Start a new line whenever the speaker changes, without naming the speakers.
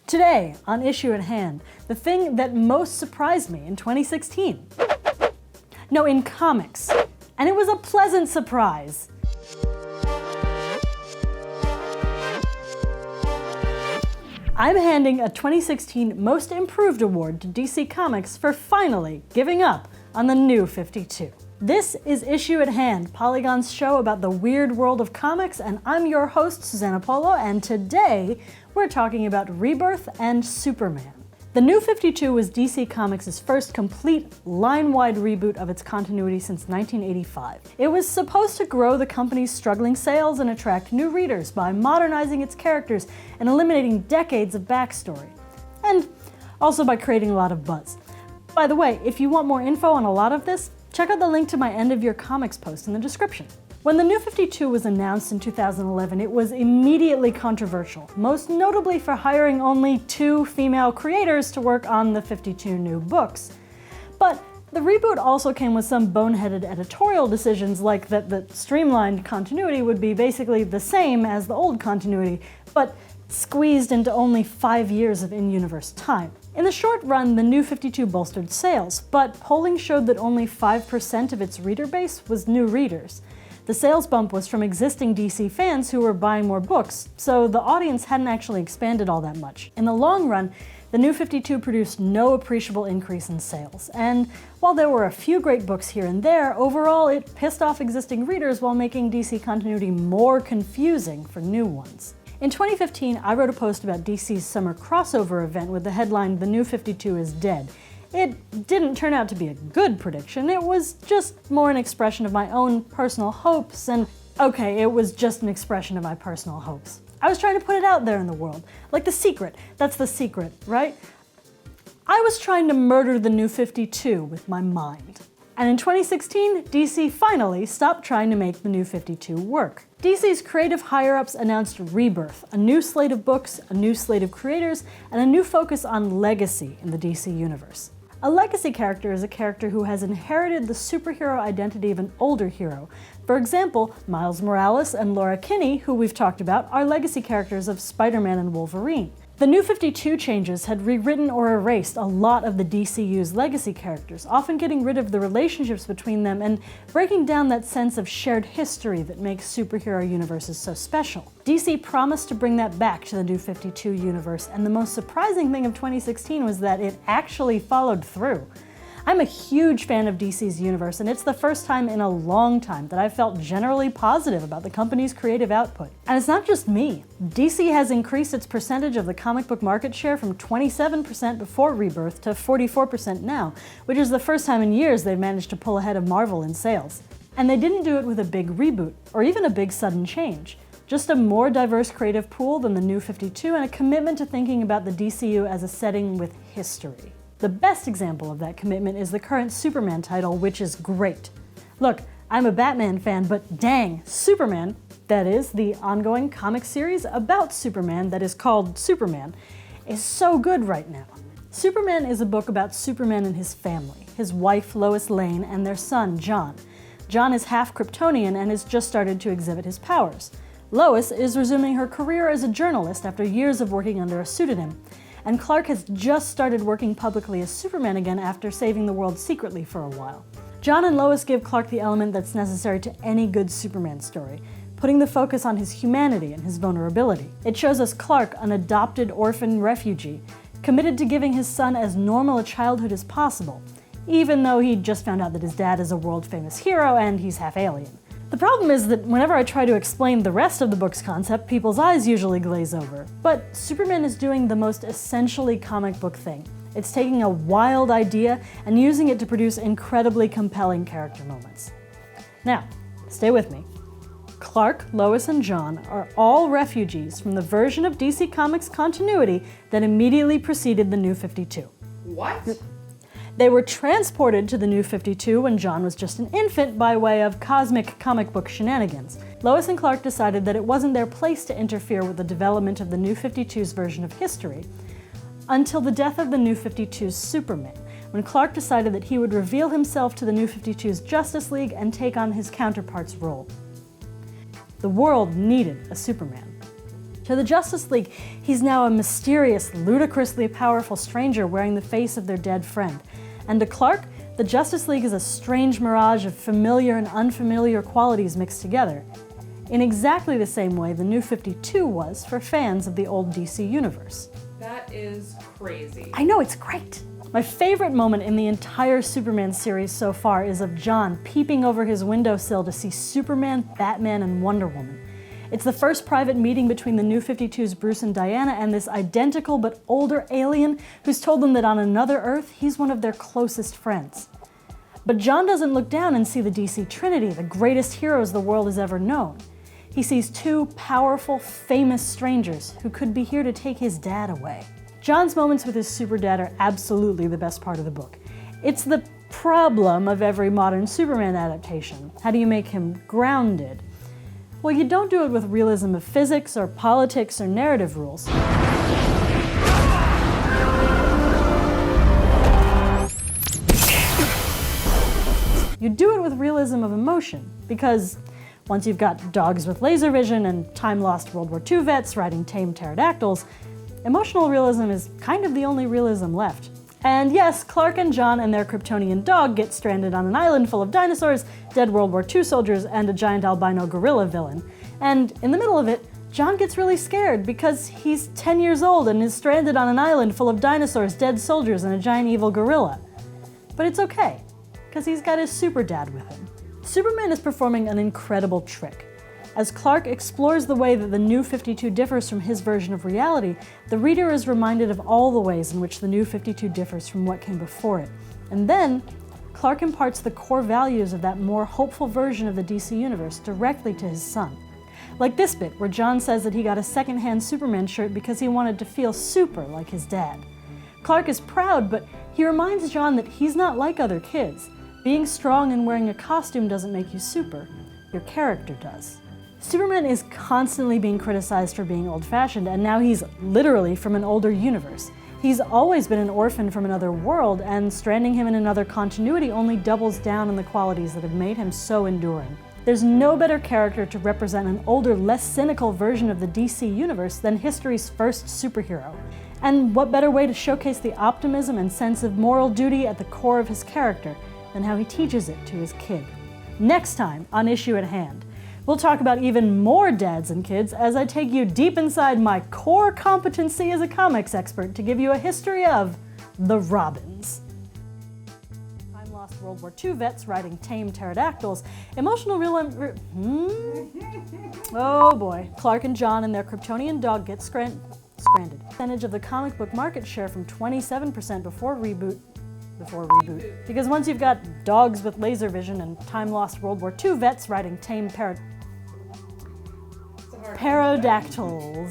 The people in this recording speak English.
Today, on Issue at Hand, the thing that most surprised me in 2016. No, in comics. And it was a pleasant surprise. I'm handing a 2016 Most Improved Award to DC Comics for finally giving up on the New 52. This is Issue at Hand, Polygon's show about the weird world of comics, and I'm your host, Susanna Polo, and today we're talking about Rebirth and Superman. The New 52 was DC Comics' first complete, line-wide reboot of its continuity since 1985. It was supposed to grow the company's struggling sales and attract new readers by modernizing its characters and eliminating decades of backstory. And also by creating a lot of buzz. By the way, if you want more info on a lot of this, check out the link to my End of Year Comics post in the description. When the New 52 was announced in 2011, it was immediately controversial, most notably for hiring only 2 female creators to work on the 52 new books. But the reboot also came with some boneheaded editorial decisions, like that the streamlined continuity would be basically the same as the old continuity, but squeezed into only 5 years of in-universe time. In the short run, the New 52 bolstered sales, but polling showed that only 5% of its reader base was new readers. The sales bump was from existing DC fans who were buying more books, so the audience hadn't actually expanded all that much. In the long run, the New 52 produced no appreciable increase in sales, and while there were a few great books here and there, overall it pissed off existing readers while making DC continuity more confusing for new ones. In 2015, I wrote a post about DC's summer crossover event with the headline, "The New 52 is Dead." It didn't turn out to be a good prediction, it was just more an expression of my own personal hopes, and okay, it was just an expression of my personal hopes. I was trying to put it out there in the world, like The Secret. That's The Secret, right? I was trying to murder the New 52 with my mind. And in 2016, DC finally stopped trying to make the New 52 work. DC's creative higher-ups announced Rebirth, a new slate of books, a new slate of creators, and a new focus on legacy in the DC universe. A legacy character is a character who has inherited the superhero identity of an older hero. For example, Miles Morales and Laura Kinney, who we've talked about, are legacy characters of Spider-Man and Wolverine. The New 52 changes had rewritten or erased a lot of the DCU's legacy characters, often getting rid of the relationships between them and breaking down that sense of shared history that makes superhero universes so special. DC promised to bring that back to the New 52 universe, and the most surprising thing of 2016 was that it actually followed through. I'm a huge fan of DC's universe, and it's the first time in a long time that I've felt generally positive about the company's creative output. And it's not just me. DC has increased its percentage of the comic book market share from 27% before Rebirth to 44% now, which is the first time in years they've managed to pull ahead of Marvel in sales. And they didn't do it with a big reboot, or even a big sudden change. Just a more diverse creative pool than the New 52 and a commitment to thinking about the DCU as a setting with history. The best example of that commitment is the current Superman title, which is great. Look, I'm a Batman fan, but dang, Superman, that is, the ongoing comic series about Superman that is called Superman, is so good right now. Superman is a book about Superman and his family, his wife Lois Lane and their son John. John is half Kryptonian and has just started to exhibit his powers. Lois is resuming her career as a journalist after years of working under a pseudonym. And Clark has just started working publicly as Superman again after saving the world secretly for a while. John and Lois give Clark the element that's necessary to any good Superman story, putting the focus on his humanity and his vulnerability. It shows us Clark, an adopted orphan refugee, committed to giving his son as normal a childhood as possible, even though he just found out that his dad is a world-famous hero and he's half alien. The problem is that whenever I try to explain the rest of the book's concept, people's eyes usually glaze over. But Superman is doing the most essentially comic book thing. It's taking a wild idea and using it to produce incredibly compelling character moments. Now, stay with me. Clark, Lois, and John are all refugees from the version of DC Comics continuity that immediately preceded the New 52.
What?
They were transported to the New 52 when John was just an infant by way of cosmic comic book shenanigans. Lois and Clark decided that it wasn't their place to interfere with the development of the New 52's version of history until the death of the New 52's Superman, when Clark decided that he would reveal himself to the New 52's Justice League and take on his counterpart's role. The world needed a Superman. To the Justice League, he's now a mysterious, ludicrously powerful stranger wearing the face of their dead friend. And to Clark, the Justice League is a strange mirage of familiar and unfamiliar qualities mixed together, in exactly the same way the New 52 was for fans of the old DC universe.
That is crazy.
I know, it's great! My favorite moment in the entire Superman series so far is of John peeping over his windowsill to see Superman, Batman, and Wonder Woman. It's the first private meeting between the New 52's Bruce and Diana and this identical but older alien who's told them that on another Earth, he's one of their closest friends. But John doesn't look down and see the DC Trinity, the greatest heroes the world has ever known. He sees two powerful, famous strangers who could be here to take his dad away. John's moments with his super dad are absolutely the best part of the book. It's the problem of every modern Superman adaptation. How do you make him grounded? Well, you don't do it with realism of physics or politics or narrative rules. You do it with realism of emotion, because once you've got dogs with laser vision and time-lost World War II vets riding tame pterodactyls, emotional realism is kind of the only realism left. And yes, Clark and John and their Kryptonian dog get stranded on an island full of dinosaurs, dead World War II soldiers, and a giant albino gorilla villain. And in the middle of it, John gets really scared because he's 10 years old and is stranded on an island full of dinosaurs, dead soldiers, and a giant evil gorilla. But it's okay, because he's got his super dad with him. Superman is performing an incredible trick. As Clark explores the way that the New 52 differs from his version of reality, the reader is reminded of all the ways in which the New 52 differs from what came before it. And then, Clark imparts the core values of that more hopeful version of the DC universe directly to his son. Like this bit, where John says that he got a secondhand Superman shirt because he wanted to feel super like his dad. Clark is proud, but he reminds John that he's not like other kids. Being strong and wearing a costume doesn't make you super. Your character does. Superman is constantly being criticized for being old-fashioned, and now he's literally from an older universe. He's always been an orphan from another world, and stranding him in another continuity only doubles down on the qualities that have made him so enduring. There's no better character to represent an older, less cynical version of the DC universe than history's first superhero. And what better way to showcase the optimism and sense of moral duty at the core of his character than how he teaches it to his kid. Next time on Issue at Hand, we'll talk about even more dads and kids as I take you deep inside my core competency as a comics expert to give you a history of the Robins. Time-lost World War II vets riding tame pterodactyls, emotional Oh boy. Clark and John and their Kryptonian dog get stranded. Percentage of the comic book market share from 27% before reboot. Because once you've got dogs with laser vision and time-lost World War II vets riding tame pterodactyls.